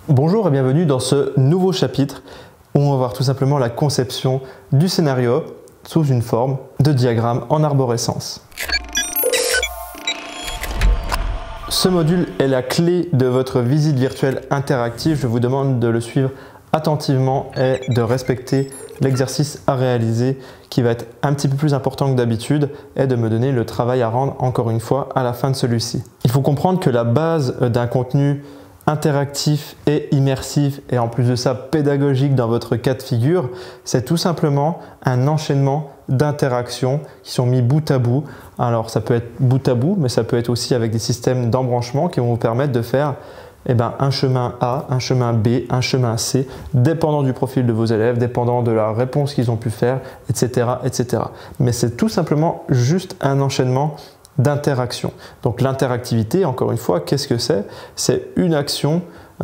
Bonjour et bienvenue dans ce nouveau chapitre où on va voir tout simplement la conception du scénario sous une forme de diagramme en arborescence. Ce module est la clé de votre visite virtuelle interactive. Je vous demande de le suivre attentivement et de respecter l'exercice à réaliser qui va être un petit peu plus important que d'habitude et de me donner le travail à rendre encore une fois à la fin de celui-ci. Il faut comprendre que la base d'un contenu interactif et immersif et en plus de ça pédagogique dans votre cas de figure, c'est tout simplement un enchaînement d'interactions qui sont mis bout à bout. Alors ça peut être bout à bout, mais ça peut être aussi avec des systèmes d'embranchement qui vont vous permettre de faire un chemin A, un chemin B, un chemin C, dépendant du profil de vos élèves, dépendant de la réponse qu'ils ont pu faire, etc., etc. Mais c'est tout simplement juste un enchaînement d'interaction. Donc l'interactivité, encore une fois, qu'est-ce que c'est? C'est une action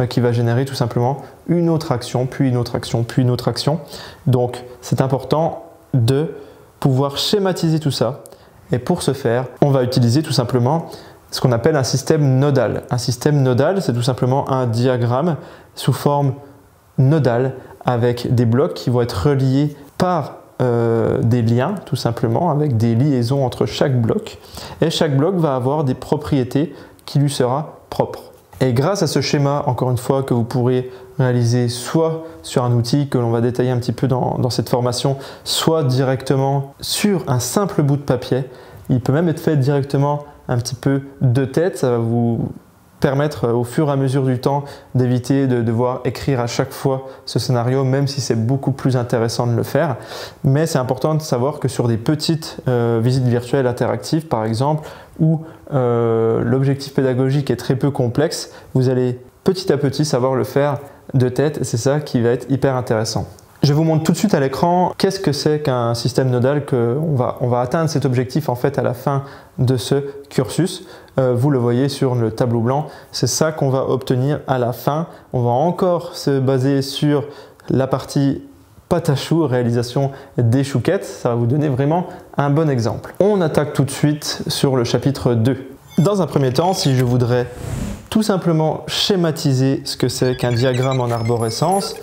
qui va générer tout simplement une autre action, puis une autre action, puis une autre action. Donc c'est important de pouvoir schématiser tout ça. Et pour ce faire, on va utiliser tout simplement ce qu'on appelle un système nodal. Un système nodal, c'est tout simplement un diagramme sous forme nodale avec des blocs qui vont être reliés par des liens, tout simplement, avec des liaisons entre chaque bloc. Et chaque bloc va avoir des propriétés qui lui sera propre. Et grâce à ce schéma, encore une fois, que vous pourrez réaliser soit sur un outil que l'on va détailler un petit peu dans cette formation, soit directement sur un simple bout de papier, il peut même être fait directement un petit peu de tête. Ça va vous permettre au fur et à mesure du temps d'éviter de devoir écrire à chaque fois ce scénario, même si c'est beaucoup plus intéressant de le faire. Mais c'est important de savoir que sur des petites visites virtuelles interactives, par exemple, où l'objectif pédagogique est très peu complexe, vous allez petit à petit savoir le faire de tête et c'est ça qui va être hyper intéressant. Je vous montre tout de suite à l'écran qu'est-ce que c'est qu'un système nodal, on va atteindre cet objectif en fait à la fin de ce cursus. Vous le voyez sur le tableau blanc, c'est ça qu'on va obtenir à la fin. On va encore se baser sur la partie pâte à choux, réalisation des chouquettes, ça va vous donner vraiment un bon exemple. On attaque tout de suite sur le chapitre 2. Dans un premier temps, si je voudrais tout simplement schématiser ce que c'est qu'un diagramme en arborescence,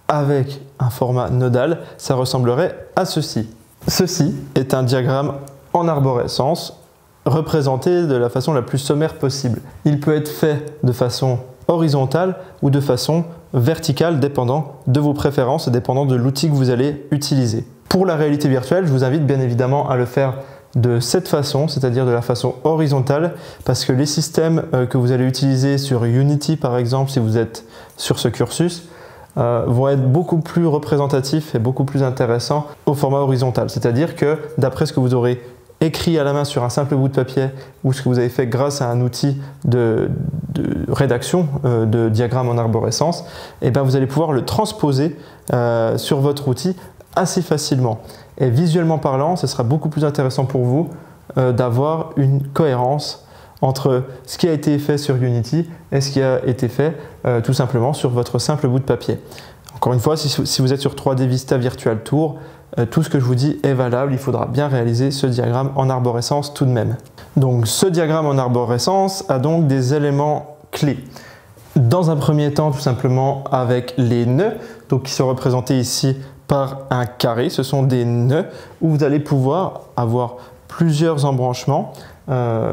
avec un format nodal, ça ressemblerait à ceci. Ceci est un diagramme en arborescence représenté de la façon la plus sommaire possible. Il peut être fait de façon horizontale ou de façon verticale, dépendant de vos préférences et dépendant de l'outil que vous allez utiliser. Pour la réalité virtuelle, je vous invite bien évidemment à le faire de cette façon, c'est-à-dire de la façon horizontale, parce que les systèmes que vous allez utiliser sur Unity par exemple, si vous êtes sur ce cursus, vont être beaucoup plus représentatifs et beaucoup plus intéressants au format horizontal. C'est-à-dire que d'après ce que vous aurez écrit à la main sur un simple bout de papier ou ce que vous avez fait grâce à un outil de rédaction de diagrammes en arborescence, vous allez pouvoir le transposer sur votre outil assez facilement. Et visuellement parlant, ce sera beaucoup plus intéressant pour vous d'avoir une cohérence entre ce qui a été fait sur Unity et ce qui a été fait tout simplement sur votre simple bout de papier. Encore une fois, si vous êtes sur 3D Vista Virtual Tour, tout ce que je vous dis est valable, il faudra bien réaliser ce diagramme en arborescence tout de même. Donc ce diagramme en arborescence a donc des éléments clés. Dans un premier temps, tout simplement avec les nœuds, donc qui sont représentés ici par un carré, ce sont des nœuds où vous allez pouvoir avoir plusieurs embranchements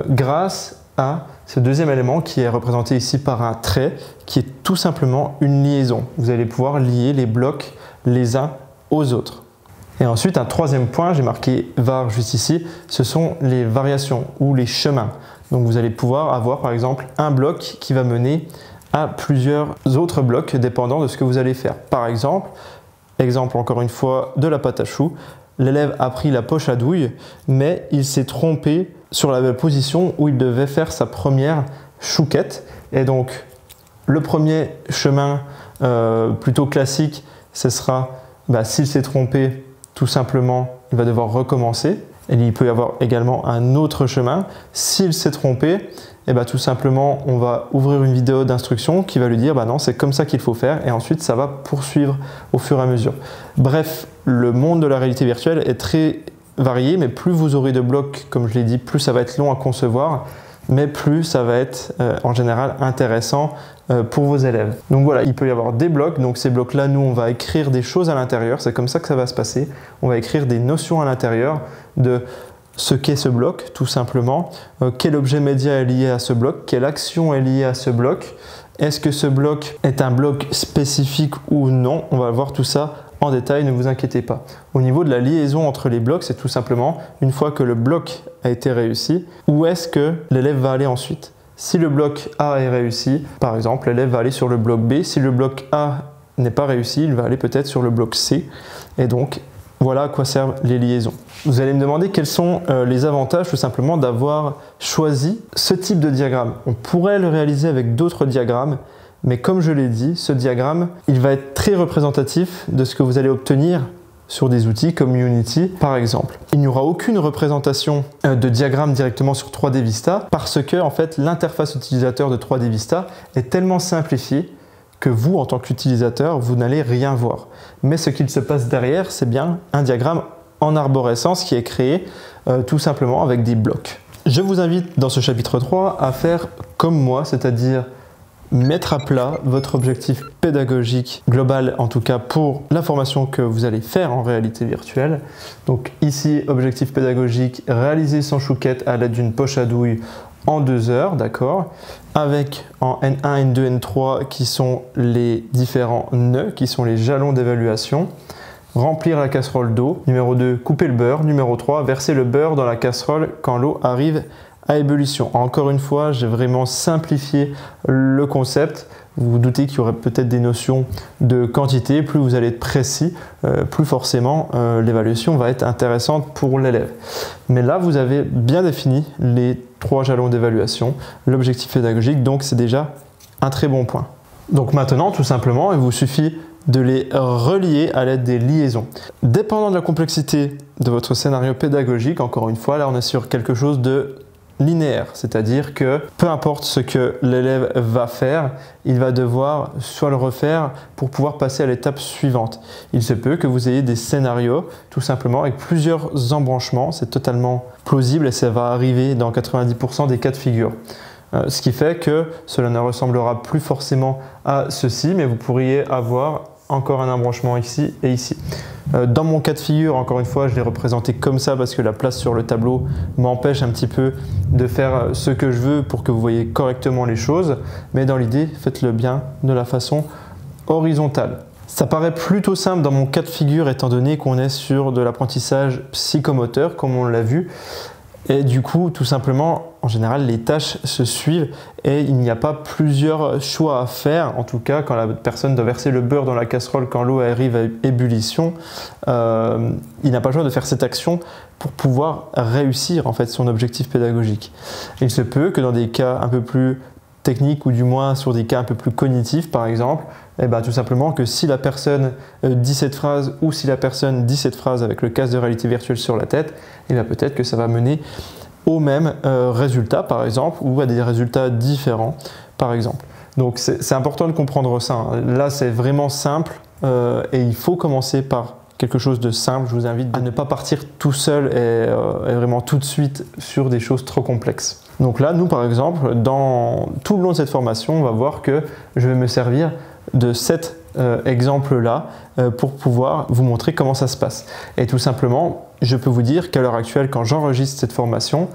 grâce à ce deuxième élément qui est représenté ici par un trait qui est tout simplement une liaison. Vous allez pouvoir lier les blocs les uns aux autres. Et ensuite, un troisième point, j'ai marqué var juste ici, ce sont les variations ou les chemins. Donc vous allez pouvoir avoir par exemple un bloc qui va mener à plusieurs autres blocs dépendant de ce que vous allez faire. Par exemple encore une fois de la pâte à choux, l'élève a pris la poche à douille, mais il s'est trompé sur la position où il devait faire sa première chouquette. Et donc, le premier chemin plutôt classique, ce sera, s'il s'est trompé, tout simplement, il va devoir recommencer. Et il peut y avoir également un autre chemin. S'il s'est trompé, tout simplement, on va ouvrir une vidéo d'instruction qui va lui dire non, c'est comme ça qu'il faut faire. Et ensuite, ça va poursuivre au fur et à mesure. Bref, le monde de la réalité virtuelle est très varié, mais plus vous aurez de blocs, comme je l'ai dit, plus ça va être long à concevoir, mais plus ça va être en général intéressant pour vos élèves. Donc voilà, il peut y avoir des blocs. Donc ces blocs-là, nous, on va écrire des choses à l'intérieur. C'est comme ça que ça va se passer. On va écrire des notions à l'intérieur de ce qu'est ce bloc, tout simplement. Quel objet média est lié à ce bloc? Quelle action est liée à ce bloc? Est-ce que ce bloc est un bloc spécifique ou non? On va voir tout ça en détail, ne vous inquiétez pas. Au niveau de la liaison entre les blocs, c'est tout simplement, une fois que le bloc a été réussi, où est-ce que l'élève va aller ensuite? Si le bloc A est réussi, par exemple, l'élève va aller sur le bloc B. Si le bloc A n'est pas réussi, il va aller peut-être sur le bloc C. Et donc, voilà à quoi servent les liaisons. Vous allez me demander quels sont les avantages tout simplement d'avoir choisi ce type de diagramme. On pourrait le réaliser avec d'autres diagrammes, mais comme je l'ai dit, ce diagramme, il va être très représentatif de ce que vous allez obtenir sur des outils comme Unity par exemple. Il n'y aura aucune représentation de diagramme directement sur 3D Vista parce que en fait, l'interface utilisateur de 3D Vista est tellement simplifiée que vous, en tant qu'utilisateur, vous n'allez rien voir. Mais ce qu'il se passe derrière, c'est bien un diagramme en arborescence qui est créé tout simplement avec des blocs. Je vous invite dans ce chapitre 3 à faire comme moi, c'est-à-dire mettre à plat votre objectif pédagogique global, en tout cas pour la formation que vous allez faire en réalité virtuelle. Donc ici, objectif pédagogique, réaliser son chouquette à l'aide d'une poche à douille en 2 heures, d'accord, avec en N1, N2, N3 qui sont les différents nœuds, qui sont les jalons d'évaluation. Remplir la casserole d'eau. Numéro 2, couper le beurre. Numéro 3, verser le beurre dans la casserole quand l'eau arrive à ébullition. Encore une fois, j'ai vraiment simplifié le concept. Vous vous doutez qu'il y aurait peut-être des notions de quantité. Plus vous allez être précis, plus forcément l'évaluation va être intéressante pour l'élève. Mais là, vous avez bien défini les 3 jalons d'évaluation, l'objectif pédagogique, donc c'est déjà un très bon point. Donc maintenant, tout simplement, il vous suffit de les relier à l'aide des liaisons. Dépendant de la complexité de votre scénario pédagogique, encore une fois, là on est sur quelque chose de linéaire, c'est-à-dire que peu importe ce que l'élève va faire, il va devoir soit le refaire pour pouvoir passer à l'étape suivante. Il se peut que vous ayez des scénarios tout simplement avec plusieurs embranchements, c'est totalement plausible et ça va arriver dans 90% des cas de figure. Ce qui fait que cela ne ressemblera plus forcément à ceci, mais vous pourriez avoir encore un embranchement ici et ici. Dans mon cas de figure, encore une fois, je l'ai représenté comme ça parce que la place sur le tableau m'empêche un petit peu de faire ce que je veux pour que vous voyez correctement les choses. Mais dans l'idée, faites-le bien de la façon horizontale. Ça paraît plutôt simple dans mon cas de figure étant donné qu'on est sur de l'apprentissage psychomoteur, comme on l'a vu. Et du coup, tout simplement, en général, les tâches se suivent et il n'y a pas plusieurs choix à faire. En tout cas, quand la personne doit verser le beurre dans la casserole quand l'eau arrive à ébullition, il n'a pas le choix de faire cette action pour pouvoir réussir en fait son objectif pédagogique. Il se peut que dans des cas un peu plus techniques ou du moins sur des cas un peu plus cognitifs, par exemple, eh ben, tout simplement que si la personne dit cette phrase ou si la personne dit cette phrase avec le casque de réalité virtuelle sur la tête, eh bien peut-être que ça va mener au même résultat, par exemple, ou à des résultats différents, par exemple. Donc c'est important de comprendre ça. Hein. Là, c'est vraiment simple et il faut commencer par quelque chose de simple. Je vous invite à ne pas partir tout seul et vraiment tout de suite sur des choses trop complexes. Donc là, nous, par exemple, dans tout le long de cette formation, on va voir que je vais me servir de cet exemple-là pour pouvoir vous montrer comment ça se passe. Et tout simplement, je peux vous dire qu'à l'heure actuelle, quand j'enregistre cette formation,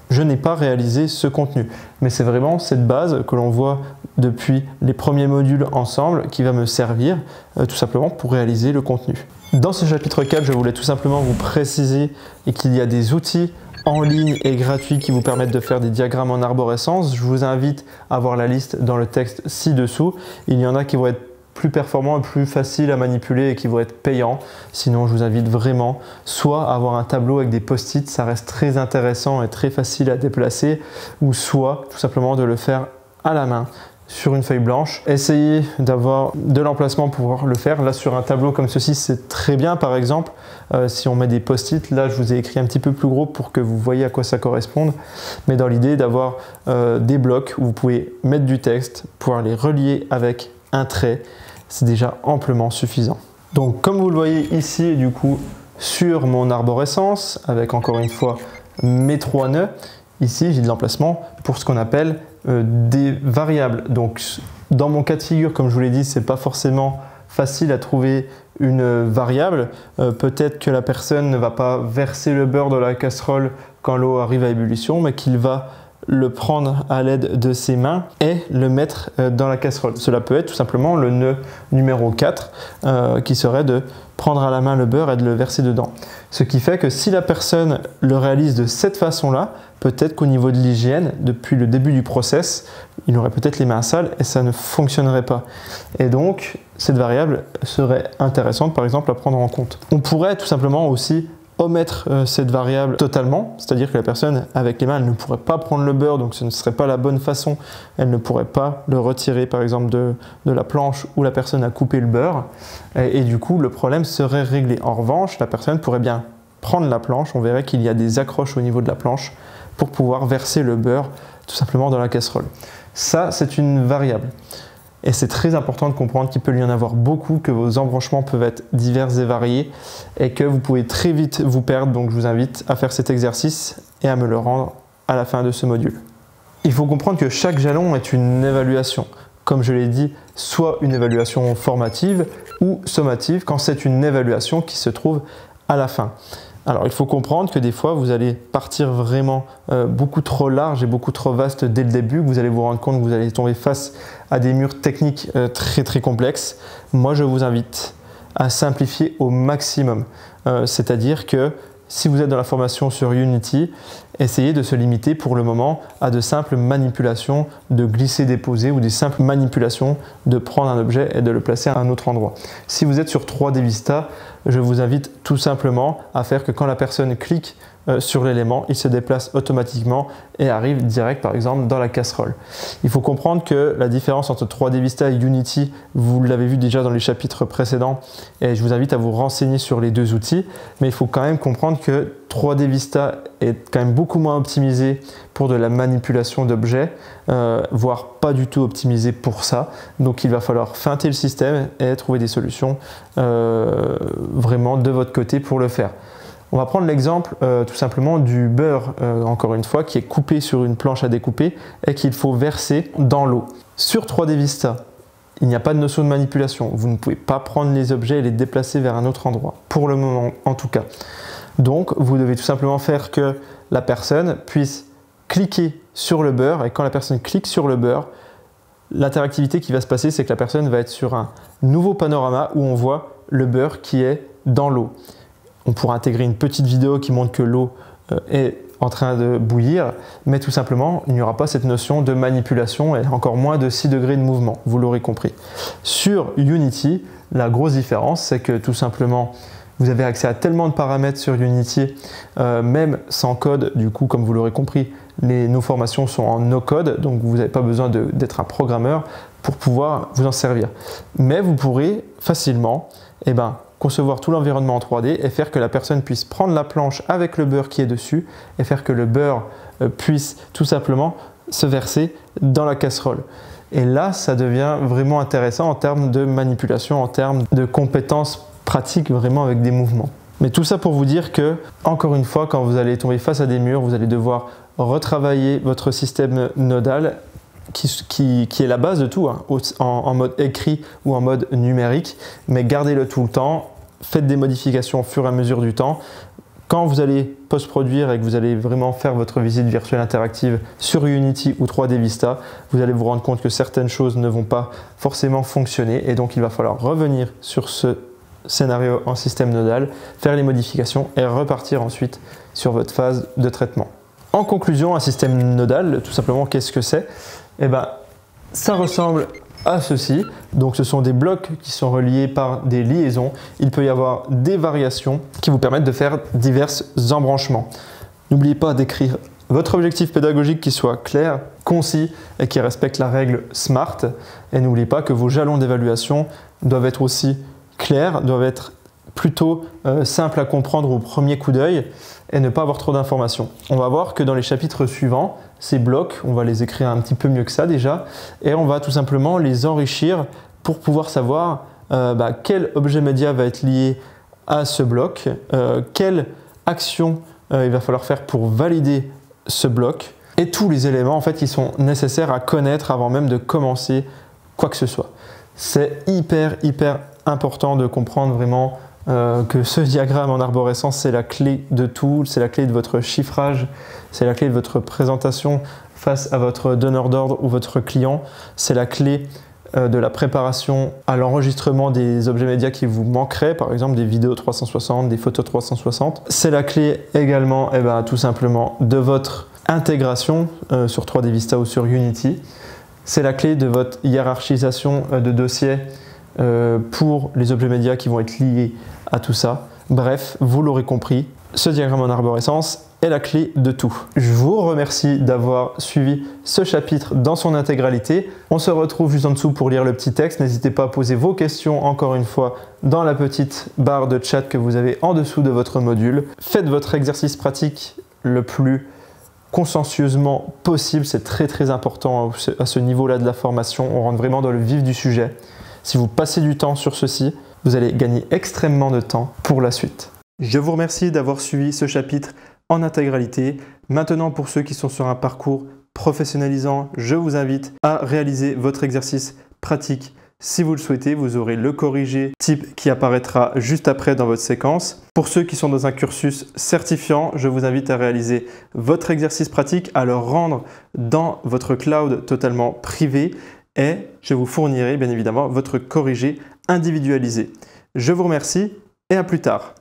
je n'ai pas réalisé ce contenu. Mais c'est vraiment cette base que l'on voit depuis les premiers modules ensemble qui va me servir tout simplement pour réaliser le contenu. Dans ce chapitre 4, je voulais tout simplement vous préciser qu'il y a des outils en ligne et gratuits qui vous permettent de faire des diagrammes en arborescence. Je vous invite à voir la liste dans le texte ci-dessous. Il y en a qui vont être plus performants et plus faciles à manipuler et qui vont être payants. Sinon, je vous invite vraiment soit à avoir un tableau avec des post-it, ça reste très intéressant et très facile à déplacer, ou soit tout simplement de le faire à la main sur une feuille blanche. Essayez d'avoir de l'emplacement pour pouvoir le faire. Là, sur un tableau comme ceci, c'est très bien. Par exemple, si on met des post-it, là, je vous ai écrit un petit peu plus gros pour que vous voyez à quoi ça correspond. Mais dans l'idée d'avoir des blocs où vous pouvez mettre du texte, pouvoir les relier avec un trait, c'est déjà amplement suffisant. Donc, comme vous le voyez ici, du coup, sur mon arborescence, avec encore une fois mes 3 nœuds, ici, j'ai de l'emplacement pour ce qu'on appelle des variables. Donc dans mon cas de figure, comme je vous l'ai dit, c'est pas forcément facile à trouver une variable. Peut-être que la personne ne va pas verser le beurre dans la casserole quand l'eau arrive à ébullition, mais qu'il va le prendre à l'aide de ses mains et le mettre dans la casserole. Cela peut être tout simplement le nœud numéro 4 qui serait de prendre à la main le beurre et de le verser dedans. Ce qui fait que si la personne le réalise de cette façon-là, peut-être qu'au niveau de l'hygiène, depuis le début du process, il aurait peut-être les mains sales et ça ne fonctionnerait pas. Et donc, cette variable serait intéressante par exemple à prendre en compte. On pourrait tout simplement aussi omettre cette variable totalement, c'est-à-dire que la personne avec les mains elle ne pourrait pas prendre le beurre, donc ce ne serait pas la bonne façon, elle ne pourrait pas le retirer par exemple de la planche où la personne a coupé le beurre et du coup le problème serait réglé. En revanche, la personne pourrait bien prendre la planche, on verrait qu'il y a des accroches au niveau de la planche pour pouvoir verser le beurre tout simplement dans la casserole. Ça c'est une variable. Et c'est très important de comprendre qu'il peut y en avoir beaucoup, que vos embranchements peuvent être divers et variés et que vous pouvez très vite vous perdre. Donc je vous invite à faire cet exercice et à me le rendre à la fin de ce module. Il faut comprendre que chaque jalon est une évaluation. Comme je l'ai dit, soit une évaluation formative ou sommative quand c'est une évaluation qui se trouve à la fin. Alors il faut comprendre que des fois vous allez partir vraiment beaucoup trop large et beaucoup trop vaste dès le début, que vous allez vous rendre compte que vous allez tomber face à des murs techniques très complexes. Moi je vous invite à simplifier au maximum, c'est-à-dire que si vous êtes dans la formation sur Unity, essayez de se limiter pour le moment à de simples manipulations de glisser-déposer ou des simples manipulations de prendre un objet et de le placer à un autre endroit. Si vous êtes sur 3D Vista, je vous invite tout simplement à faire que quand la personne clique sur l'élément, il se déplace automatiquement et arrive direct par exemple dans la casserole. Il faut comprendre que la différence entre 3D Vista et Unity, vous l'avez vu déjà dans les chapitres précédents et je vous invite à vous renseigner sur les deux outils, mais il faut quand même comprendre que 3D Vista est quand même beaucoup moins optimisé pour de la manipulation d'objets, voire pas du tout optimisé pour ça. Donc il va falloir feinter le système et trouver des solutions vraiment de votre côté pour le faire. On va prendre l'exemple tout simplement du beurre, encore une fois, qui est coupé sur une planche à découper et qu'il faut verser dans l'eau. Sur 3D Vista, il n'y a pas de notion de manipulation. Vous ne pouvez pas prendre les objets et les déplacer vers un autre endroit, pour le moment en tout cas. Donc vous devez tout simplement faire que la personne puisse cliquer sur le beurre et quand la personne clique sur le beurre, l'interactivité qui va se passer, c'est que la personne va être sur un nouveau panorama où on voit le beurre qui est dans l'eau. On pourra intégrer une petite vidéo qui montre que l'eau est en train de bouillir, mais tout simplement, il n'y aura pas cette notion de manipulation et encore moins de 6 degrés de mouvement, vous l'aurez compris. Sur Unity, la grosse différence, c'est que tout simplement, vous avez accès à tellement de paramètres sur Unity, même sans code, du coup, comme vous l'aurez compris, nos formations sont en no code, donc vous n'avez pas besoin d'être un programmeur pour pouvoir vous en servir. Mais vous pourrez facilement concevoir tout l'environnement en 3D et faire que la personne puisse prendre la planche avec le beurre qui est dessus et faire que le beurre puisse tout simplement se verser dans la casserole. Et là, ça devient vraiment intéressant en termes de manipulation, en termes de compétences pratiques vraiment avec des mouvements. Mais tout ça pour vous dire que, encore une fois, quand vous allez tomber face à des murs, vous allez devoir retravailler votre système nodal qui est la base de tout, hein, en mode écrit ou en mode numérique, mais gardez-le tout le temps, faites des modifications au fur et à mesure du temps. Quand vous allez post-produire et que vous allez vraiment faire votre visite virtuelle interactive sur Unity ou 3D Vista, vous allez vous rendre compte que certaines choses ne vont pas forcément fonctionner et donc il va falloir revenir sur ce scénario en système nodal, faire les modifications et repartir ensuite sur votre phase de traitement. En conclusion, un système nodal, tout simplement, qu'est-ce que c'est? Eh bien, ça ressemble à ceci. Donc, ce sont des blocs qui sont reliés par des liaisons. Il peut y avoir des variations qui vous permettent de faire divers embranchements. N'oubliez pas d'écrire votre objectif pédagogique qui soit clair, concis et qui respecte la règle SMART. Et n'oubliez pas que vos jalons d'évaluation doivent être aussi clairs, doivent être plutôt simples à comprendre au premier coup d'œil et ne pas avoir trop d'informations. On va voir que dans les chapitres suivants, ces blocs, on va les écrire un petit peu mieux que ça déjà et on va tout simplement les enrichir pour pouvoir savoir quel objet média va être lié à ce bloc, quelle action il va falloir faire pour valider ce bloc. et tous les éléments en fait qui sont nécessaires à connaître avant même de commencer quoi que ce soit. C'est hyper important de comprendre vraiment que ce diagramme en arborescence, c'est la clé de tout, c'est la clé de votre chiffrage, c'est la clé de votre présentation face à votre donneur d'ordre ou votre client, c'est la clé de la préparation à l'enregistrement des objets médias qui vous manqueraient, par exemple des vidéos 360, des photos 360. C'est la clé également tout simplement de votre intégration sur 3D Vista ou sur Unity. C'est la clé de votre hiérarchisation de dossiers pour les objets médias qui vont être liés à tout ça. Bref, vous l'aurez compris, ce diagramme en arborescence est la clé de tout. Je vous remercie d'avoir suivi ce chapitre dans son intégralité. On se retrouve juste en dessous pour lire le petit texte. N'hésitez pas à poser vos questions encore une fois dans la petite barre de chat que vous avez en dessous de votre module. Faites votre exercice pratique le plus consciencieusement possible. C'est très important à ce niveau-là de la formation. On rentre vraiment dans le vif du sujet. Si vous passez du temps sur ceci, vous allez gagner extrêmement de temps pour la suite. Je vous remercie d'avoir suivi ce chapitre en intégralité. Maintenant, pour ceux qui sont sur un parcours professionnalisant, je vous invite à réaliser votre exercice pratique. Si vous le souhaitez, vous aurez le corrigé type qui apparaîtra juste après dans votre séquence. Pour ceux qui sont dans un cursus certifiant, je vous invite à réaliser votre exercice pratique, à le rendre dans votre cloud totalement privé et je vous fournirai bien évidemment votre corrigé individualisé. Je vous remercie et à plus tard.